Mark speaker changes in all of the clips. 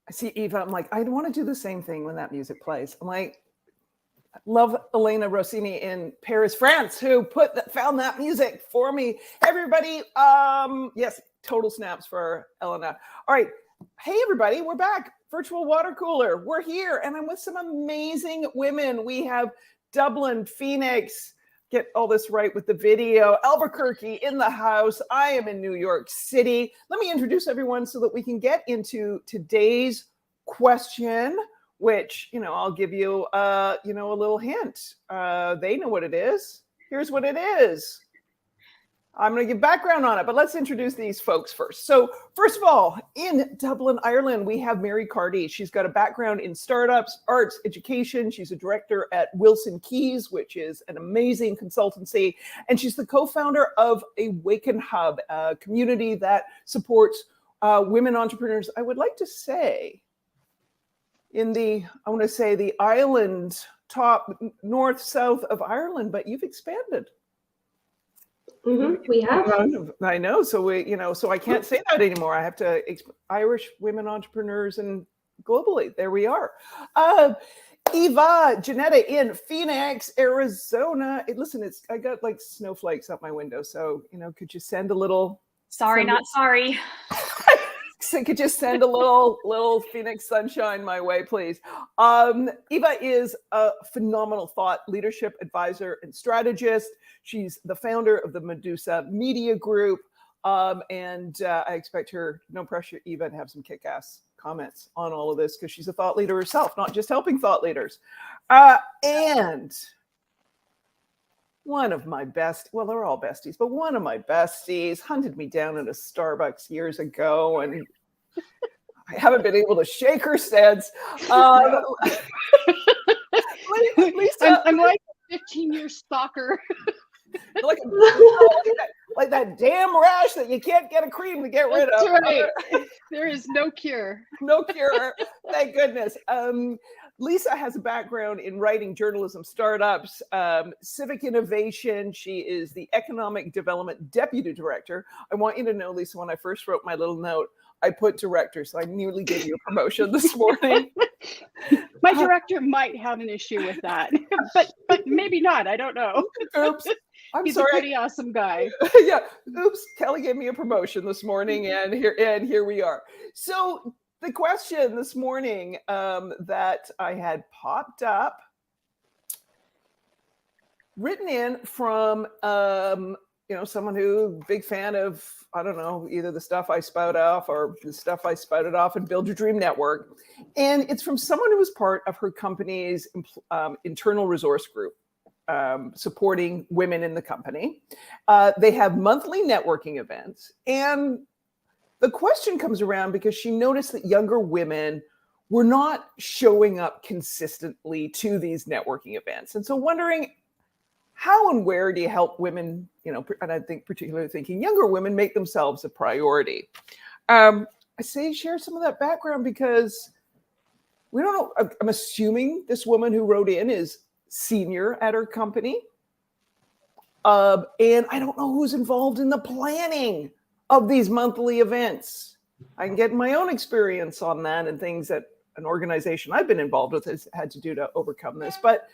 Speaker 1: I see Eva, I'm like, I want to do the same thing when that music plays. I'm like, love Elena Rossini in Paris, France, who found that music for me. Everybody, yes, total snaps for Elena. All right, hey everybody, we're back. Virtual Watercooler, we're here, and I'm with some amazing women. We have Dublin, Phoenix, get all this right with the video, Albuquerque in the house. I am in New York City. Let me introduce everyone so that we can get into today's question, which, I'll give you, a little hint. They know what it is. Here's what it is. I'm going to give background on it, but let's introduce these folks first. So first of all, in Dublin, Ireland, we have Mary Carty. She's got a background in startups, arts, education. She's a director at Wilson Keys, which is an amazing consultancy. And she's the co-founder of AwakenHub, a community that supports women entrepreneurs. I would like to say in the island top north, south of Ireland, but you've expanded.
Speaker 2: Mm-hmm, we have.
Speaker 1: I know. So I can't say that anymore. I have to Irish women entrepreneurs and globally. There we are. Eva, Janetta in Phoenix, Arizona. Listen, I got like snowflakes up my window. So, could you send a little?
Speaker 3: Sorry, not sorry.
Speaker 1: So could you send a little Phoenix sunshine my way, please? Eva is a phenomenal thought leadership advisor and strategist. She's the founder of the Medusa Media Group. And I expect her, no pressure, Eva, to have some kick-ass comments on all of this because she's a thought leader herself, not just helping thought leaders. And one of my well, they're all besties, but one of my besties hunted me down at a Starbucks years ago, and I haven't been able to shake her since. Lisa,
Speaker 4: I'm like a 15-year stalker.
Speaker 1: like that damn rash that you can't get a cream to get rid of.
Speaker 4: That's right. There is no cure.
Speaker 1: No cure. Thank goodness. Lisa has a background in writing, journalism, startups, civic innovation. She is the Economic Development Deputy Director. I want you to know, Lisa, when I first wrote my little note, I put director, so I nearly gave you a promotion this morning.
Speaker 4: My director might have an issue with that, but maybe not. I don't know.
Speaker 1: Oops.
Speaker 4: He's a pretty awesome guy.
Speaker 1: Yeah. Oops. Kelly gave me a promotion this morning, and here we are. So the question this morning that I had popped up, written in from someone who big fan of, I don't know, either the stuff I spout off or the stuff I spouted off in Build Your Dream Network, and it's from someone who was part of her company's internal resource group. Supporting women in the company. They have monthly networking events. And the question comes around because she noticed that younger women were not showing up consistently to these networking events. And so wondering how and where do you help women, and I think particularly thinking younger women, make themselves a priority. I say share some of that background because we don't know. I'm assuming this woman who wrote in is senior at her company. And I don't know who's involved in the planning of these monthly events. I can get my own experience on that and things that an organization I've been involved with has had to do to overcome this, but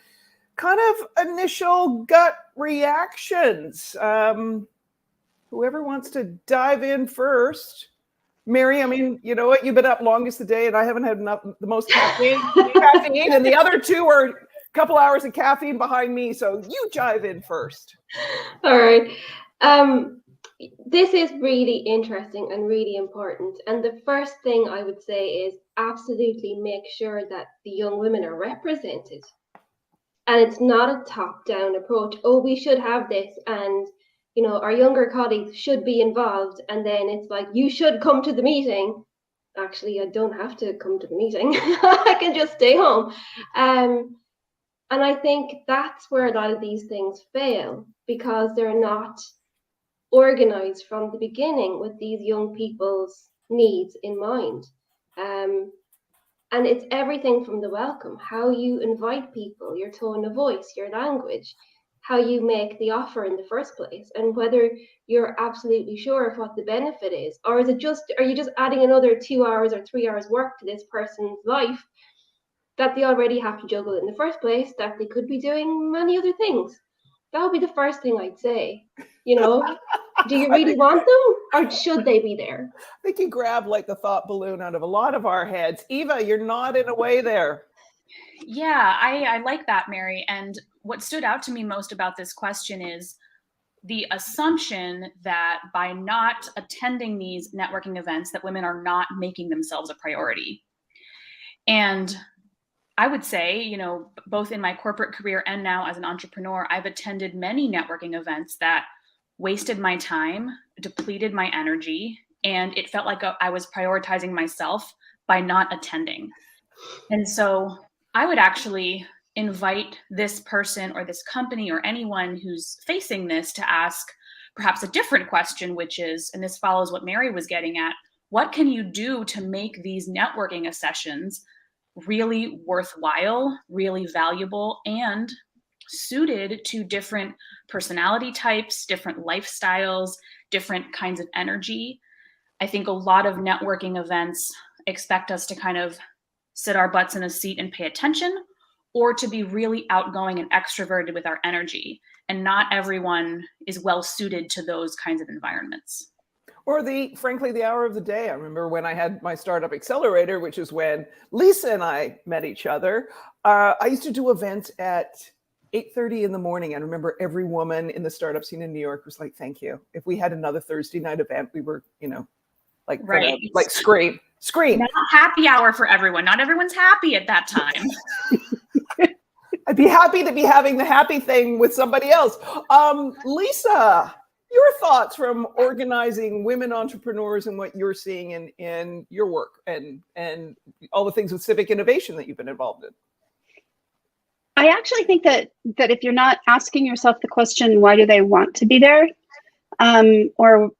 Speaker 1: kind of initial gut reactions. Whoever wants to dive in first. Mary, I mean, you know what? You've been up longest today and I haven't had the most caffeine, and the other two are couple hours of caffeine behind me, so you dive in first.
Speaker 2: All right. This is really interesting and really important. And the first thing I would say is absolutely make sure that the young women are represented. And it's not a top-down approach. Oh, we should have this, and our younger colleagues should be involved. And then it's like, you should come to the meeting. Actually, I don't have to come to the meeting. I can just stay home. And I think that's where a lot of these things fail because they're not organized from the beginning with these young people's needs in mind. And it's everything from the welcome, how you invite people, your tone of voice, your language, how you make the offer in the first place, and whether you're absolutely sure of what the benefit is, or is it just, are you just adding another 2 hours or 3 hours work to this person's life that they already have to juggle in the first place, that they could be doing many other things? That would be the first thing I'd say. You know, do you really want them, or should they be there?
Speaker 1: I think you grab like the thought balloon out of a lot of our heads. Eva, you're nodding away there.
Speaker 3: Yeah, I like that, Mary. And what stood out to me most about this question is the assumption that by not attending these networking events, that women are not making themselves a priority. And I would say, you know, both in my corporate career and now as an entrepreneur, I've attended many networking events that wasted my time, depleted my energy, and it felt like I was prioritizing myself by not attending. And so I would actually invite this person or this company or anyone who's facing this to ask perhaps a different question, which is, and this follows what Mary was getting at, what can you do to make these networking sessions really worthwhile, really valuable, and suited to different personality types, different lifestyles, different kinds of energy? I think a lot of networking events expect us to kind of sit our butts in a seat and pay attention, or to be really outgoing and extroverted with our energy. And not everyone is well suited to those kinds of environments.
Speaker 1: Or frankly, the hour of the day. I remember when I had my startup accelerator, which is when Lisa and I met each other. I used to do events at 8:30 in the morning. I remember every woman in the startup scene in New York was like, thank you. If we had another Thursday night event, we were, you know, like,
Speaker 3: right.
Speaker 1: Like scream.
Speaker 3: Not happy hour for everyone. Not everyone's happy at that time.
Speaker 1: I'd be happy to be having the happy thing with somebody else. Lisa, your thoughts from organizing women entrepreneurs and what you're seeing in your work and all the things with civic innovation that you've been involved in.
Speaker 4: I actually think that if you're not asking yourself the question, why do they want to be there? Or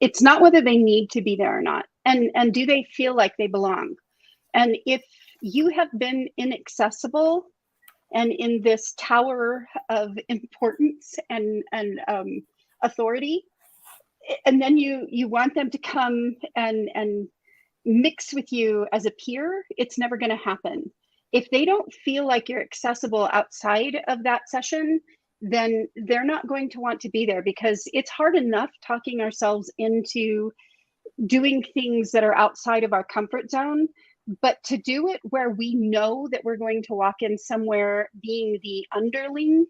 Speaker 4: it's not whether they need to be there or not. And do they feel like they belong? And if you have been inaccessible and in this tower of importance and authority, and then you want them to come and mix with you as a peer, it's never going to happen. If they don't feel like you're accessible outside of that session, then they're not going to want to be there, because it's hard enough talking ourselves into doing things that are outside of our comfort zone. But to do it where we know that we're going to walk in somewhere being the underling,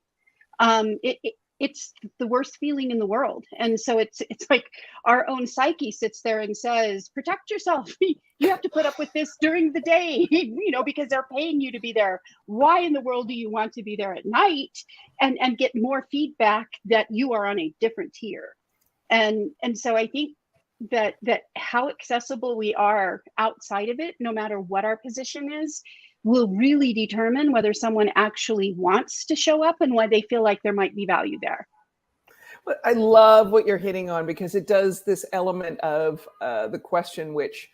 Speaker 4: it's the worst feeling in the world. And so it's like our own psyche sits there and says, protect yourself. You have to put up with this during the day, you know, because they're paying you to be there. Why in the world do you want to be there at night and get more feedback that you are on a different tier? And so I think that how accessible we are outside of it, no matter what our position is, will really determine whether someone actually wants to show up and why they feel like there might be value there.
Speaker 1: But I love what you're hitting on, because it does this element of the question, which,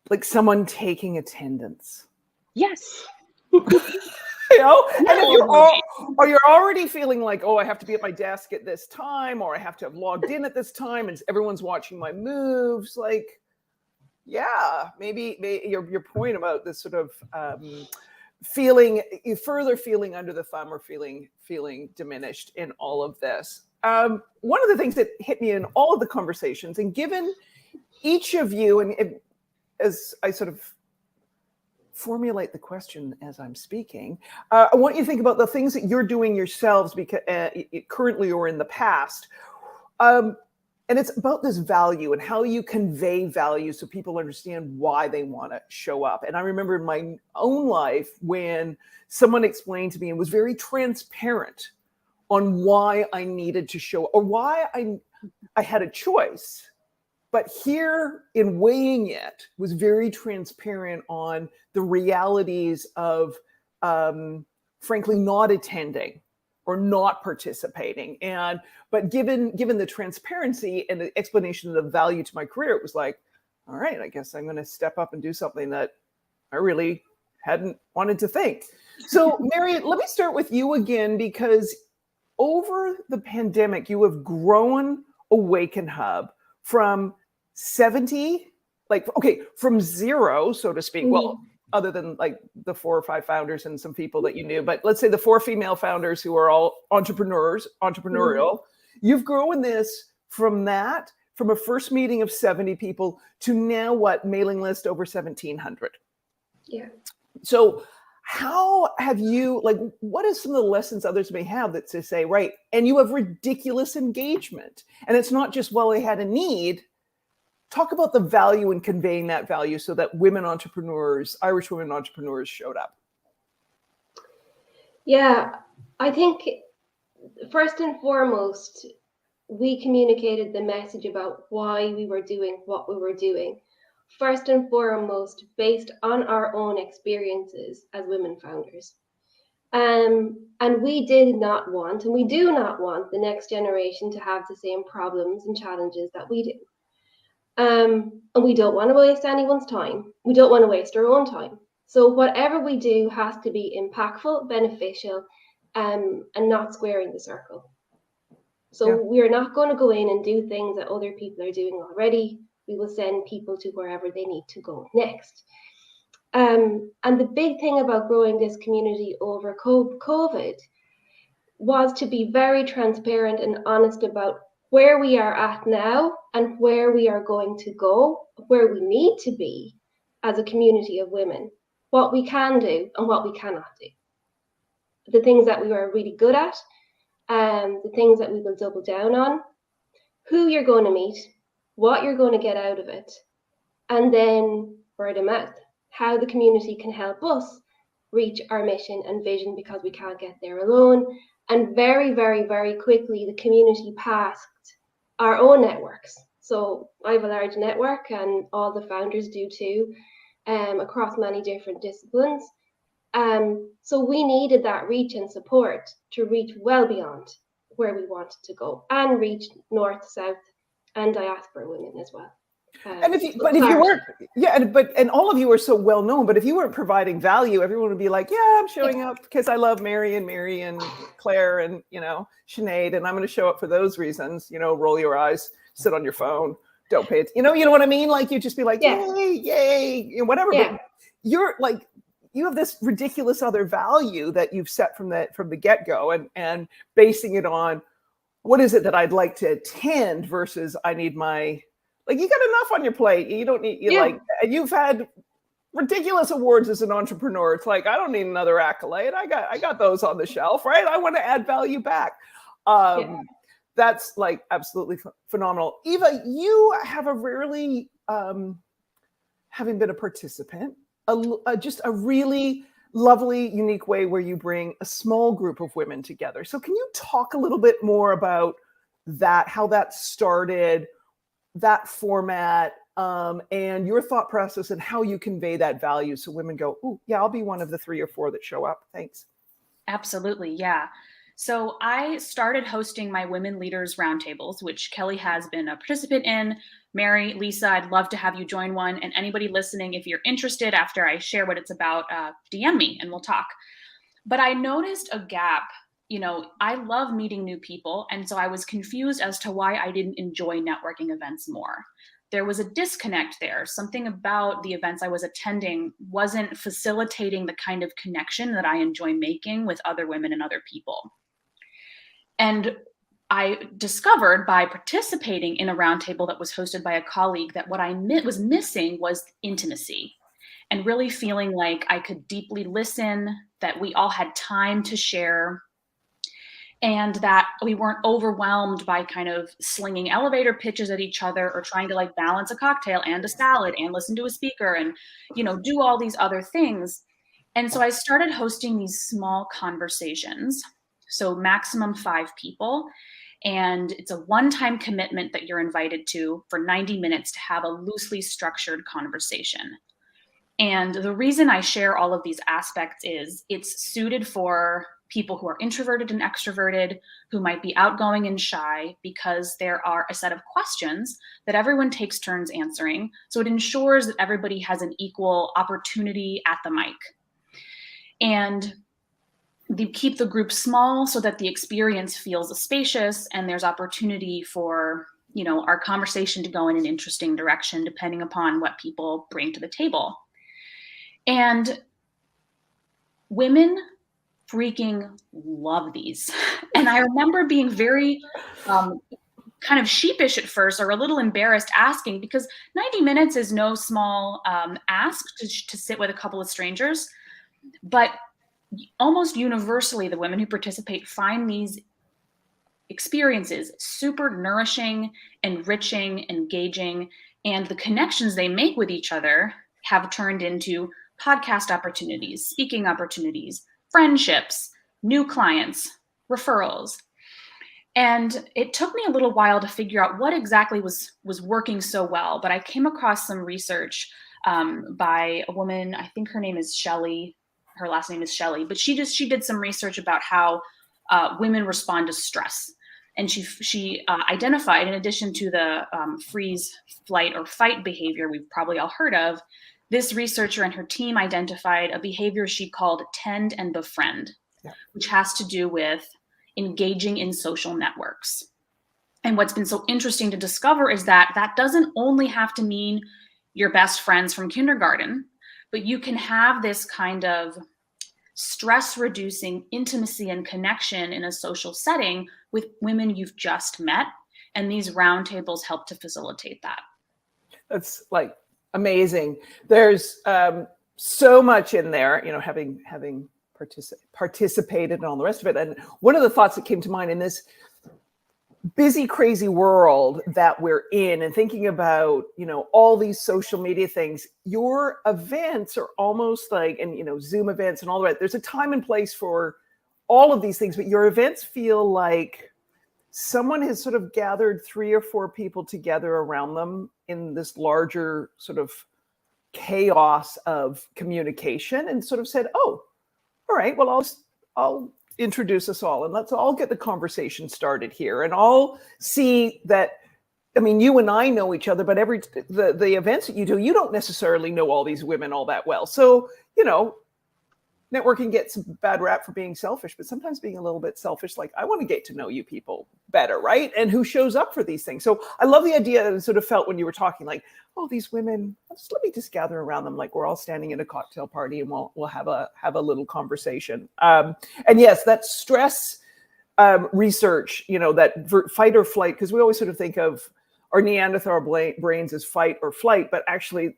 Speaker 1: like, someone taking attendance.
Speaker 4: Yes.
Speaker 1: You know, and if you're already feeling like, oh, I have to be at my desk at this time, or I have to have logged in at this time, and everyone's watching my moves, like, yeah, maybe your point about this sort of further feeling under the thumb, or feeling diminished in all of this. One of the things that hit me in all of the conversations, and given each of you, and as I sort of formulate the question as I'm speaking, I want you to think about the things that you're doing yourselves, because currently or in the past. And it's about this value and how you convey value so people understand why they want to show up. And I remember in my own life when someone explained to me and was very transparent on why I needed to show, or why I had a choice. But here, in weighing it, was very transparent on the realities of, frankly, not attending or not participating. But given the transparency and the explanation of the value to my career, it was like, all right, I guess I'm going to step up and do something that I really hadn't wanted to think. So Mary, let me start with you again, because over the pandemic, you have grown AwakenHub from 70, from zero, so to speak. Well, other than like the 4 or 5 founders and some people that you knew, but let's say the 4 female founders who are all entrepreneurial. You've grown this from a first meeting of 70 people to now what, mailing list over 1,700.
Speaker 2: Yeah.
Speaker 1: So how have you, what are some of the lessons others may have that to say, right, and you have ridiculous engagement, and it's not just, well, they had a need. Talk about the value and conveying that value so that Irish women entrepreneurs showed up.
Speaker 2: Yeah, I think first and foremost, we communicated the message about why we were doing what we were doing. First and foremost, based on our own experiences as women founders. And we did not want, and we do not want, the next generation to have the same problems and challenges that we do. And we don't want to waste anyone's time. We don't want to waste our own time. So whatever we do has to be impactful, beneficial, and not squaring the circle. So we're not going to go in and do things that other people are doing already. We will send people to wherever they need to go next. And the big thing about growing this community over COVID was to be very transparent and honest about where we are at now and where we are going to go, where we need to be as a community of women, what we can do and what we cannot do. The things that we are really good at, the things that we will double down on, who you're going to meet, what you're going to get out of it, and then word of mouth, how the community can help us reach our mission and vision, because we can't get there alone. And very, very, very quickly, the community passed our own networks. So I have a large network, and all the founders do too, across many different disciplines. So we needed that reach and support to reach well beyond where we wanted to go, and reach north, south, and diaspora women as well.
Speaker 1: And if you weren't, and all of you are so well known, but if you weren't providing value, everyone would be like, yeah, I'm showing up because I love Mary and Claire and, Sinead, and I'm going to show up for those reasons, roll your eyes, sit on your phone, don't pay it. You know what I mean? Like, you just be like, yay, whatever.
Speaker 2: Yeah.
Speaker 1: But you're like, you have this ridiculous other value that you've set from the get-go, and basing it on what is it that I'd like to attend versus I need my, you got enough on your plate. You don't need, and you've had ridiculous awards as an entrepreneur. It's like, I don't need another accolade. I got those on the shelf, right? I want to add value back. That's absolutely phenomenal. Eva, you have a rarely, having been a participant, just a really lovely, unique way where you bring a small group of women together. So can you talk a little bit more about that, how that started, that format, and your thought process and how you convey that value so women go, oh, yeah, I'll be one of the 3 or 4 that show up. Thanks.
Speaker 3: Absolutely. Yeah. So I started hosting my Women Leaders Roundtables, which Kelly has been a participant in. Mary, Lisa, I'd love to have you join one. And anybody listening, if you're interested after I share what it's about, DM me and we'll talk. But I noticed a gap. I love meeting new people. And so I was confused as to why I didn't enjoy networking events more. There was a disconnect there. Something about the events I was attending wasn't facilitating the kind of connection that I enjoy making with other women and other people. And I discovered by participating in a roundtable that was hosted by a colleague that what I was missing was intimacy, and really feeling like I could deeply listen, that we all had time to share, and that we weren't overwhelmed by kind of slinging elevator pitches at each other or trying to balance a cocktail and a salad and listen to a speaker and, do all these other things. And so I started hosting these small conversations. So maximum 5 people. And it's a one-time commitment that you're invited to for 90 minutes to have a loosely structured conversation. And the reason I share all of these aspects is it's suited for people who are introverted and extroverted, who might be outgoing and shy, because there are a set of questions that everyone takes turns answering. So it ensures that everybody has an equal opportunity at the mic. And they keep the group small so that the experience feels spacious and there's opportunity for, our conversation to go in an interesting direction depending upon what people bring to the table. And women freaking love these. And I remember being very kind of sheepish at first, or a little embarrassed asking, because 90 minutes is no small ask to sit with a couple of strangers. But almost universally, the women who participate find these experiences super nourishing, enriching, engaging, and the connections they make with each other have turned into podcast opportunities, speaking opportunities, friendships, new clients, referrals. And it took me a little while to figure out what exactly was working so well, but I came across some research by a woman, I think her name is Shelley, her last name is Shelley, but she did some research about how women respond to stress. And she identified, in addition to the freeze, flight, or fight behavior we've probably all heard of, this researcher and her team identified a behavior she called tend and befriend, which has to do with engaging in social networks. And what's been so interesting to discover is that doesn't only have to mean your best friends from kindergarten, but you can have this kind of stress-reducing intimacy and connection in a social setting with women you've just met. And these roundtables help to facilitate that. That's
Speaker 1: like amazing. There's so much in there, having participated and all the rest of it. And one of the thoughts that came to mind in this busy, crazy world that we're in, and thinking about, all these social media things, your events are almost like, and, Zoom events and all that. There's a time and place for all of these things, but your events feel like someone has sort of gathered 3 or 4 people together around them in this larger sort of chaos of communication and sort of said, oh, all right, well, I'll introduce us all and let's all get the conversation started here and all see that. I mean, you and I know each other, but the events that you do, you don't necessarily know all these women all that well. So, networking gets a bad rap for being selfish, but sometimes being a little bit selfish, like I want to get to know you people better, right? And who shows up for these things. So I love the idea that it sort of felt when you were talking like, oh, these women, let me just gather around them. Like we're all standing at a cocktail party and we'll have a little conversation. And yes, that stress research, that fight or flight, because we always sort of think of our Neanderthal brains as fight or flight, but actually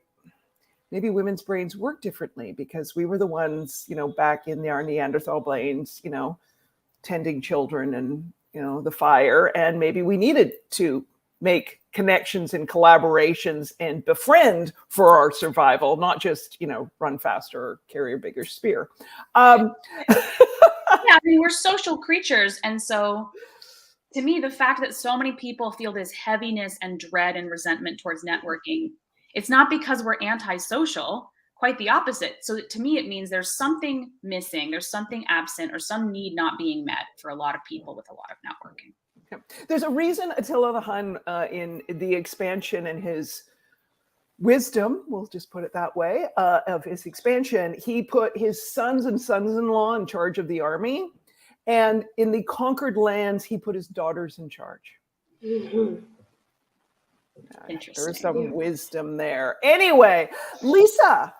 Speaker 1: maybe women's brains work differently because we were the ones, back in our Neanderthal brains, tending children and, the fire. And maybe we needed to make connections and collaborations and befriend for our survival, not just, run faster or carry a bigger spear.
Speaker 3: Yeah, we're social creatures. And so to me, the fact that so many people feel this heaviness and dread and resentment towards networking, it's not because we're antisocial, quite the opposite. So to me, it means there's something missing, there's something absent, or some need not being met for a lot of people with a lot of networking.
Speaker 1: There's a reason Attila the Hun in the expansion and his wisdom, we'll just put it that way, of his expansion, he put his sons and sons-in-law in charge of the army. And in the conquered lands, he put his daughters in charge.
Speaker 2: Mm-hmm.
Speaker 1: There's some wisdom there. Anyway, Lisa,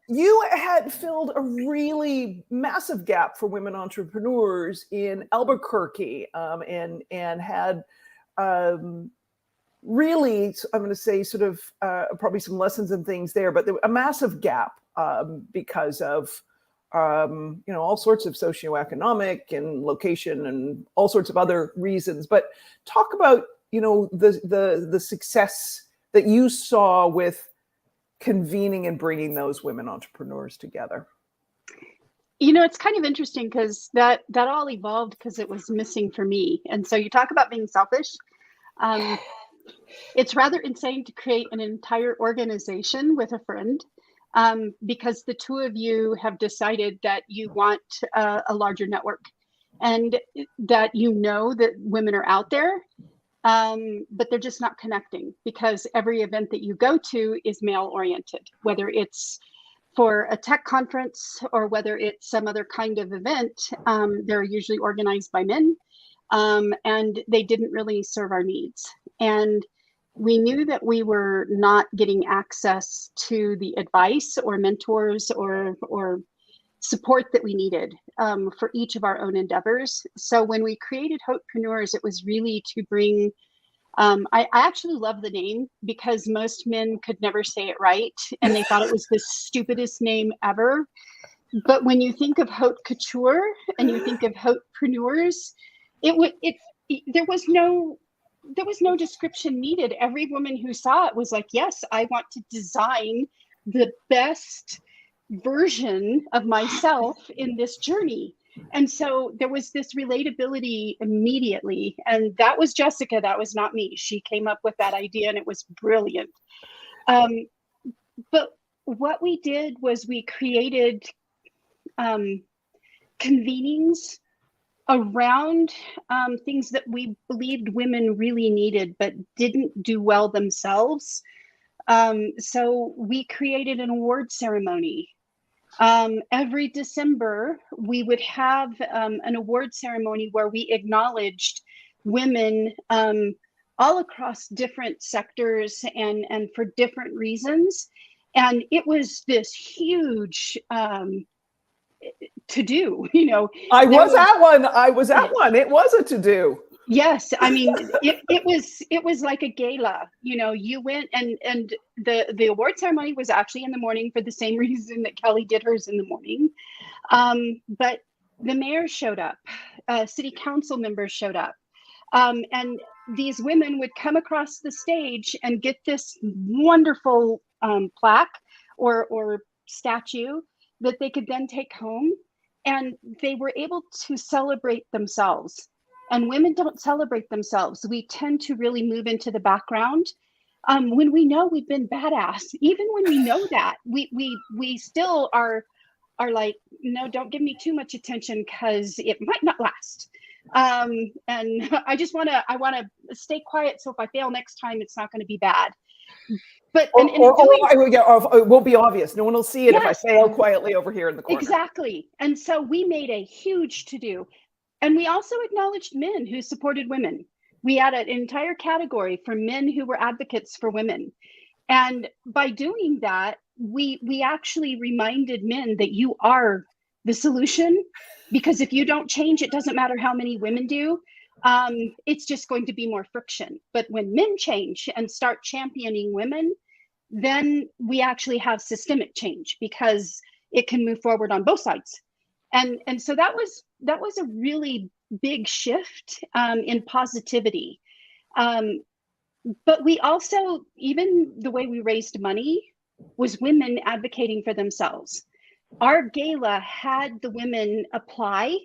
Speaker 1: you had filled a really massive gap for women entrepreneurs in Albuquerque, and had really, I'm going to say, sort of probably some lessons and things there, but a massive gap because of all sorts of socioeconomic and location and all sorts of other reasons. But talk about the success that you saw with convening and bringing those women entrepreneurs together.
Speaker 4: It's kind of interesting because that all evolved because it was missing for me. And so you talk about being selfish. It's rather insane to create an entire organization with a friend because the two of you have decided that you want a larger network and that that women are out there. But they're just not connecting because every event that you go to is male oriented, whether it's for a tech conference or whether it's some other kind of event, they're usually organized by men, and they didn't really serve our needs. And we knew that we were not getting access to the advice or mentors or support that we needed for each of our own endeavors. So when we created Hopepreneurs, it was really to bring, I actually love the name because most men could never say it right. And they thought it was the stupidest name ever. But when you think of haute couture and you think of Hopepreneurs, there was no description needed. Every woman who saw it was like, yes, I want to design the best version of myself in this journey. And so there was this relatability immediately. And that was Jessica. That was not me. She came up with that idea and it was brilliant. But what we did was we created convenings around things that we believed women really needed but didn't do well themselves. So we created an award ceremony. Every December, we would have an award ceremony where we acknowledged women all across different sectors and for different reasons. And it was this huge to do, you know.
Speaker 1: I was at one. It was a to do.
Speaker 4: Yes, I mean it was like a gala. You know, you went and the award ceremony was actually in the morning for the same reason that Kelly did hers in the morning. But the mayor showed up, city council members showed up, and these women would come across the stage and get this wonderful plaque or statue that they could then take home, and they were able to celebrate themselves. And women don't celebrate themselves. We tend to really move into the background when we know we've been badass. Even when we know that, we still are like, no, don't give me too much attention because it might not last. And I want to stay quiet. So if I fail next time, it's not going to be bad. But
Speaker 1: it won't be obvious. No one will see it.
Speaker 4: Yes.
Speaker 1: If I fail quietly over here in the corner.
Speaker 4: Exactly. And so we made a huge to-do. And we also acknowledged men who supported women. We had an entire category for men who were advocates for women. And by doing that, we actually reminded men that you are the solution, because if you don't change, it doesn't matter how many women do. It's just going to be more friction. But when men change and start championing women, then we actually have systemic change because it can move forward on both sides. And so that was a really big shift in positivity. But we also, even the way we raised money was women advocating for themselves. Our gala had the women apply,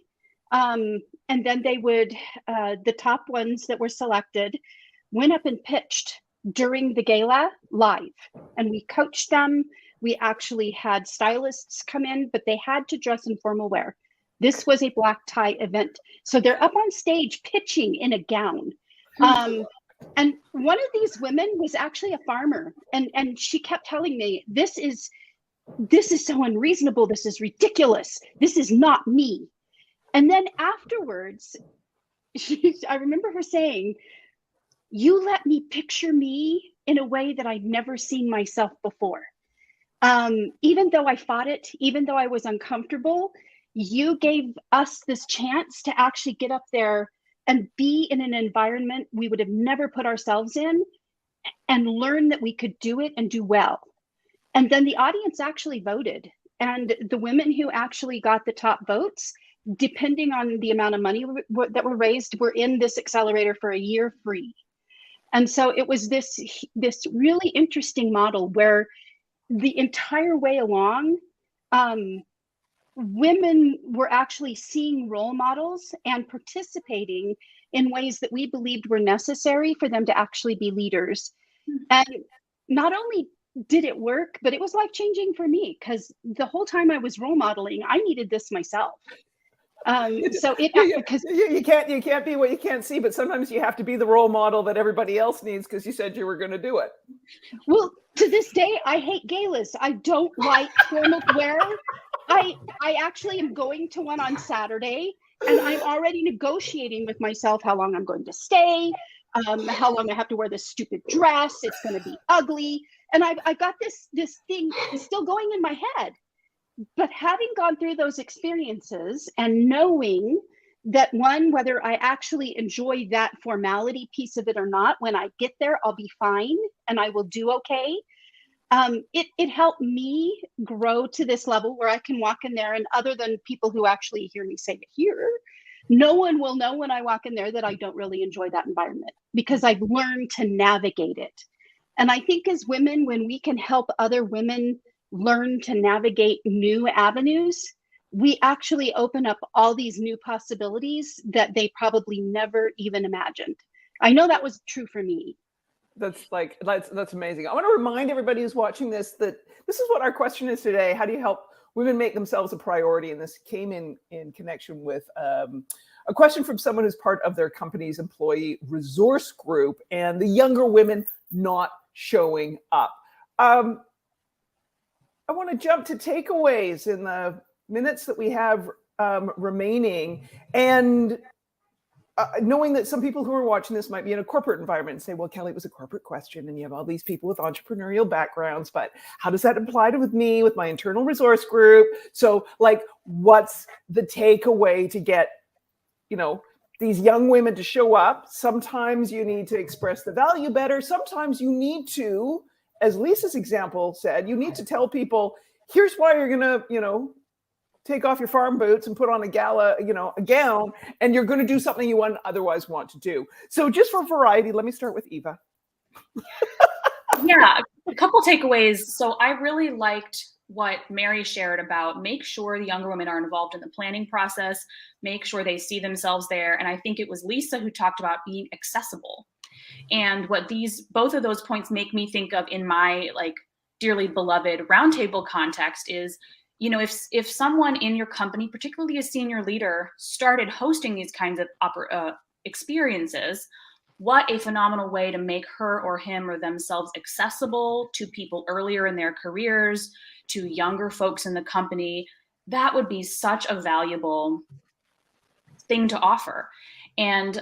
Speaker 4: and then they would, the top ones that were selected went up and pitched during the gala live, and we coached them. We actually had stylists come in, but they had to dress in formal wear. This was a black tie event. So they're up on stage pitching in a gown. And one of these women was actually a farmer. And she kept telling me, this is so unreasonable. This is ridiculous. This is not me. And then afterwards, I remember her saying, you let me picture me in a way that I'd never seen myself before. Even though I fought it, even though I was uncomfortable, you gave us this chance to actually get up there and be in an environment we would have never put ourselves in and learn that we could do it and do well. And then the audience actually voted. And the women who actually got the top votes, depending on the amount of money that were raised, were in this accelerator for a year free. And so it was this really interesting model where the entire way along, women were actually seeing role models and participating in ways that we believed were necessary for them to actually be leaders. And not only did it work, but it was life-changing for me because the whole time I was role modeling, I needed this myself. So because
Speaker 1: you can't be what you can't see, but sometimes you have to be the role model that everybody else needs because you said you were going to do it.
Speaker 4: Well, To this day, I hate galas. I don't like formal wear. I actually am going to one on Saturday, and I'm already negotiating with myself how long I'm going to stay, how long I have to wear this stupid dress. It's going to be ugly. And I got this thing still going in my head. But having gone through those experiences and knowing that whether I actually enjoy that formality piece of it or not, when I get there, I'll be fine and I will do okay. It helped me grow to this level where I can walk in there, and other than people who actually hear me say it here, no one will know when I walk in there that I don't really enjoy that environment, because I've learned to navigate it. And I think as women, when we can help other women learn to navigate new avenues, we actually open up all these new possibilities that they probably never even imagined. I know that was true for me.
Speaker 1: That's amazing. I want to remind everybody who's watching this that this is what our question is today. How do you help women make themselves a priority? And this came in connection with a question from someone who's part of their company's employee resource group, and the younger women not showing up. I want to jump to takeaways in the minutes that we have remaining, and knowing that some people who are watching this might be in a corporate environment and say, well, Kelly, it was a corporate question and you have all these people with entrepreneurial backgrounds, but how does that apply to with me, with my internal resource group? So like, what's the takeaway to get, these young women to show up? Sometimes you need to express the value better. Sometimes you need to, as Lisa's example said, you need to tell people, here's why you're going to, take off your farm boots and put on a gown, and you're going to do something you wouldn't otherwise want to do. So just for variety, let me start with Eva.
Speaker 3: Yeah, a couple takeaways. So I really liked what Mary shared about make sure the younger women are involved in the planning process, make sure they see themselves there. And I think it was Lisa who talked about being accessible. And what both of those points make me think of in my dearly beloved Roundtable context is, if someone in your company, particularly a senior leader, started hosting these kinds of experiences, what a phenomenal way to make her or him or themselves accessible to people earlier in their careers, to younger folks in the company. That would be such a valuable thing to offer. And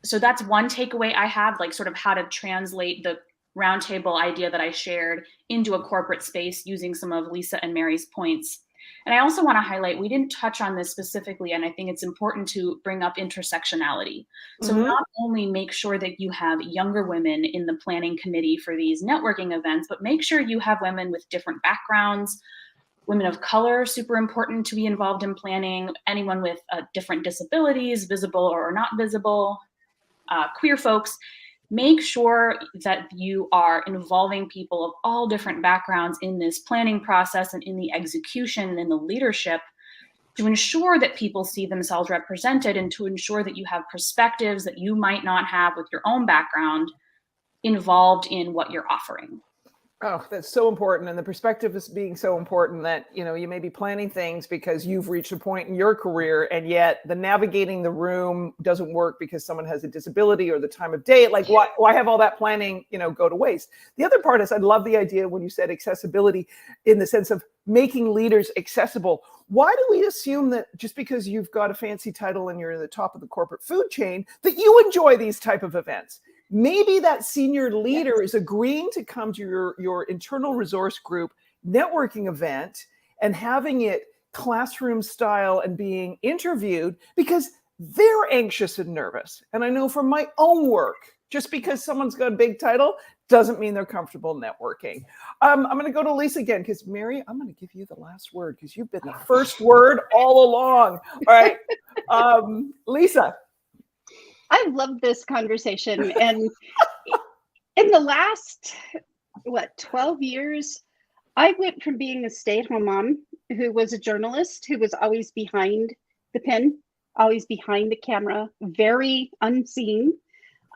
Speaker 3: so that's one takeaway I have, sort of how to translate the Roundtable idea that I shared into a corporate space using some of Lisa and Mary's points. And I also want to highlight, we didn't touch on this specifically, and I think it's important to bring up intersectionality. So not only make sure that you have younger women in the planning committee for these networking events, but make sure you have women with different backgrounds, women of color, super important to be involved in planning, anyone with different disabilities, visible or not visible, queer folks. Make sure that you are involving people of all different backgrounds in this planning process and in the execution and in the leadership to ensure that people see themselves represented, and to ensure that you have perspectives that you might not have with your own background involved in what you're offering.
Speaker 1: Oh, that's so important. And the perspective is being so important that, you may be planning things because you've reached a point in your career, and yet the navigating the room doesn't work because someone has a disability or the time of day. Why have all that planning, go to waste? The other part is, I love the idea when you said accessibility in the sense of making leaders accessible. Why do we assume that just because you've got a fancy title and you're at the top of the corporate food chain that you enjoy these type of events? Maybe that senior leader is agreeing to come to your internal resource group networking event and having it classroom style and being interviewed because they're anxious and nervous. And I know from my own work, just because someone's got a big title doesn't mean they're comfortable networking. I'm going to go to Lisa again because Mary, I'm going to give you the last word because you've been the first word all along. All right. Lisa.
Speaker 4: I love this conversation. And in the last, 12 years, I went from being a stay-at-home mom who was a journalist, who was always behind the pen, always behind the camera, very unseen,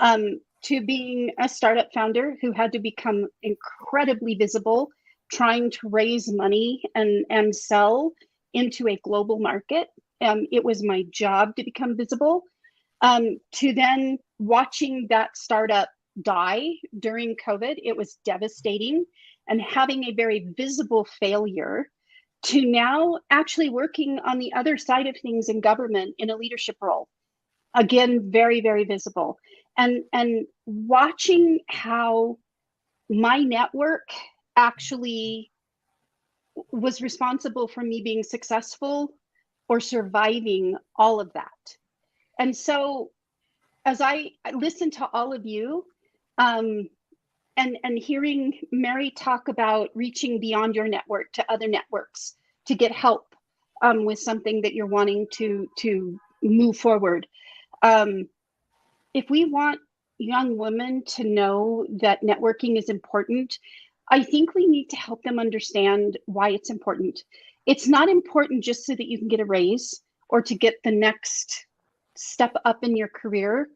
Speaker 4: to being a startup founder who had to become incredibly visible, trying to raise money and sell into a global market. It was my job to become visible. To then watching that startup die during COVID, it was devastating. and having a very visible failure to now actually working on the other side of things in government in a leadership role. Again, very, very visible. And watching how my network actually was responsible for me being successful or surviving all of that. And so as I listen to all of you, and hearing Mary talk about reaching beyond your network to other networks to get help with something that you're wanting to move forward. If we want young women to know that networking is important, I think we need to help them understand why it's important. It's not important just so that you can get a raise or to get the next step up in your career.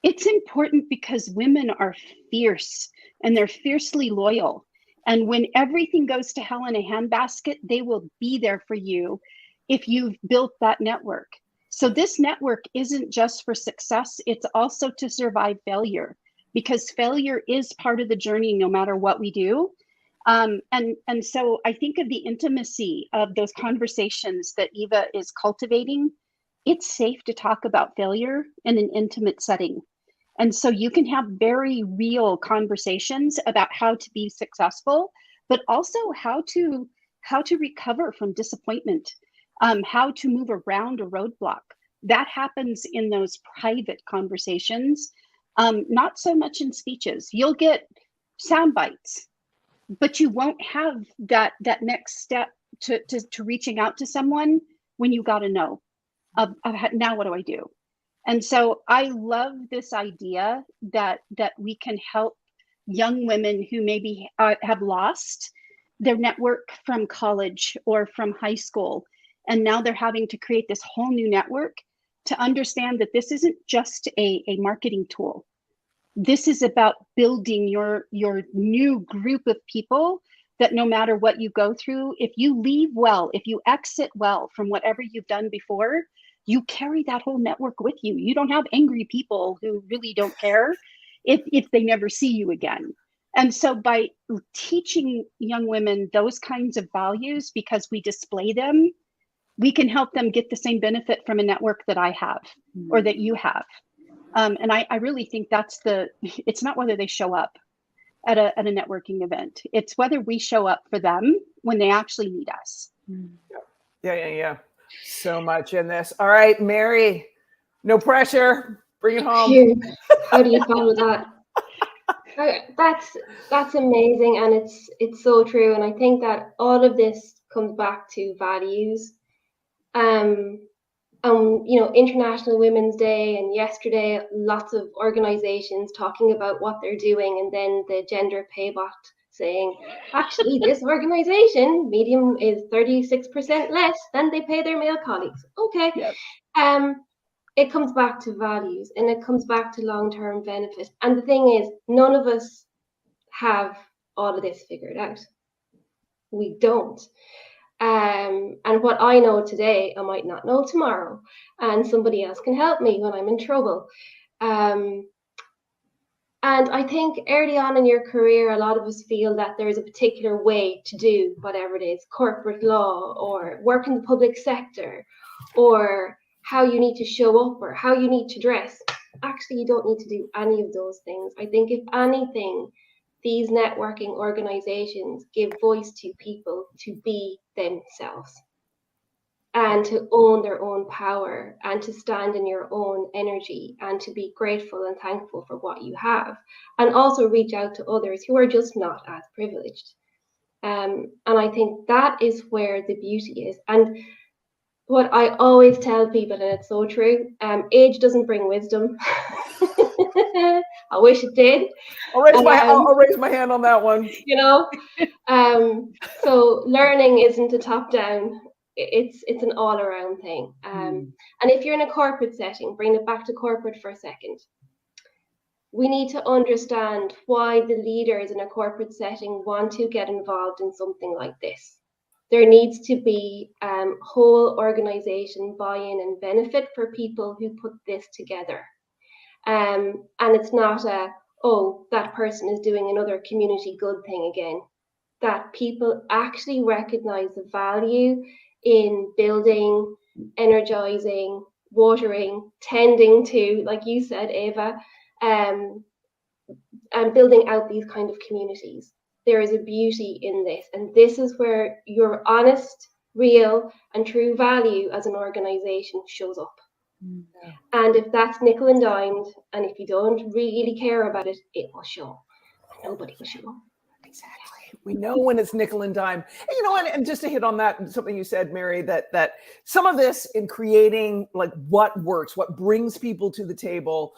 Speaker 4: It's important because women are fierce and they're fiercely loyal. And when everything goes to hell in a handbasket, they will be there for you if you've built that network. So this network isn't just for success, it's also to survive failure, because failure is part of the journey no matter what we do. And so I think of the intimacy of those conversations that Eva is cultivating. It's safe to talk about failure in an intimate setting. And so you can have very real conversations about how to be successful, but also how to recover from disappointment, how to move around a roadblock. That happens in those private conversations, not so much in speeches. You'll get sound bites, but you won't have that next step to reaching out to someone when you got to know of now what do I do? And so I love this idea that we can help young women who maybe have lost their network from college or from high school, and now they're having to create this whole new network, to understand that this isn't just a marketing tool. This is about building your new group of people that no matter what you go through, if you leave well, if you exit well from whatever you've done before, you carry that whole network with you. You don't have angry people who really don't care if they never see you again. And so by teaching young women those kinds of values, because we display them, we can help them get the same benefit from a network that I have or that you have. And I really think it's not whether they show up at a networking event. It's whether we show up for them when they actually need us.
Speaker 1: Yeah. So much in this. All right, Mary, no pressure. Bring it home.
Speaker 2: How do you follow that? That's amazing, and it's so true. And I think that all of this comes back to values. International Women's Day, and yesterday, lots of organizations talking about what they're doing, and then the gender pay bot saying, actually, this organization, medium, is 36% less than they pay their male colleagues. Okay.
Speaker 1: Yep.
Speaker 2: It comes back to values, and it comes back to long-term benefit. And the thing is, none of us have all of this figured out. We don't. And what I know today, I might not know tomorrow, and somebody else can help me when I'm in trouble. And I think early on in your career, a lot of us feel that there is a particular way to do whatever it is, corporate law or work in the public sector, or how you need to show up or how you need to dress. Actually, you don't need to do any of those things. I think if anything, these networking organizations give voice to people to be themselves and to own their own power and to stand in your own energy and to be grateful and thankful for what you have, and also reach out to others who are just not as privileged. And I think that is where the beauty is. And what I always tell people, and it's so true, age doesn't bring wisdom. I wish it did.
Speaker 1: I'll raise my hand on that one.
Speaker 2: So learning isn't a top-down. It's an all-around thing. And if you're in a corporate setting, bring it back to corporate for a second. We need to understand why the leaders in a corporate setting want to get involved in something like this. There needs to be whole organization buy-in and benefit for people who put this together. And it's not that person is doing another community good thing again. that people actually recognize the value in building, energizing, watering, tending to, like you said, Ava, and building out these kind of communities. There is a beauty in this, and this is where your honest, real, and true value as an organization shows up.
Speaker 1: Yeah.
Speaker 2: And if that's nickel and dimed, and if you don't really care about it, it will show. Nobody will show up.
Speaker 1: Exactly. We know when it's nickel and dime. And, you know, and just to hit on that, something you said, Mary, that some of this in creating like what works, what brings people to the table,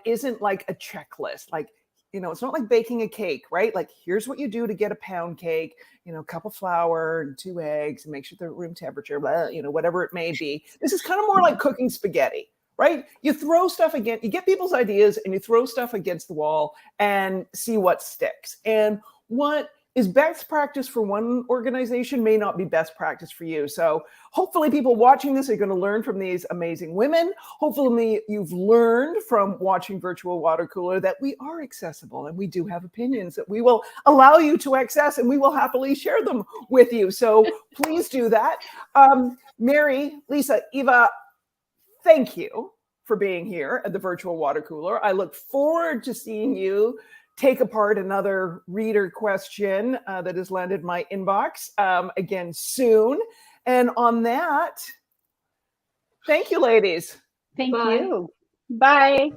Speaker 1: isn't like a checklist. Like, you know, it's not like baking a cake, right? Like, here's what you do to get a pound cake, you know, a cup of flour and 2 eggs and make sure they're room temperature, blah, you know, whatever it may be. This is kind of more like cooking spaghetti, right? You throw stuff against, you get people's ideas and you throw stuff against the wall and see what sticks. And what is best practice for one organization may not be best practice for you. So hopefully people watching this are going to learn from these amazing women. Hopefully you've learned from watching Virtual Watercooler that we are accessible and we do have opinions that we will allow you to access, and we will happily share them with you. So please do that. Mary, Lisa, Eva, thank you for being here at the Virtual Watercooler. I look forward to seeing you take apart another reader question that has landed my inbox again soon. And on that, thank you, ladies.
Speaker 4: Thank
Speaker 2: Bye.
Speaker 4: you. Bye.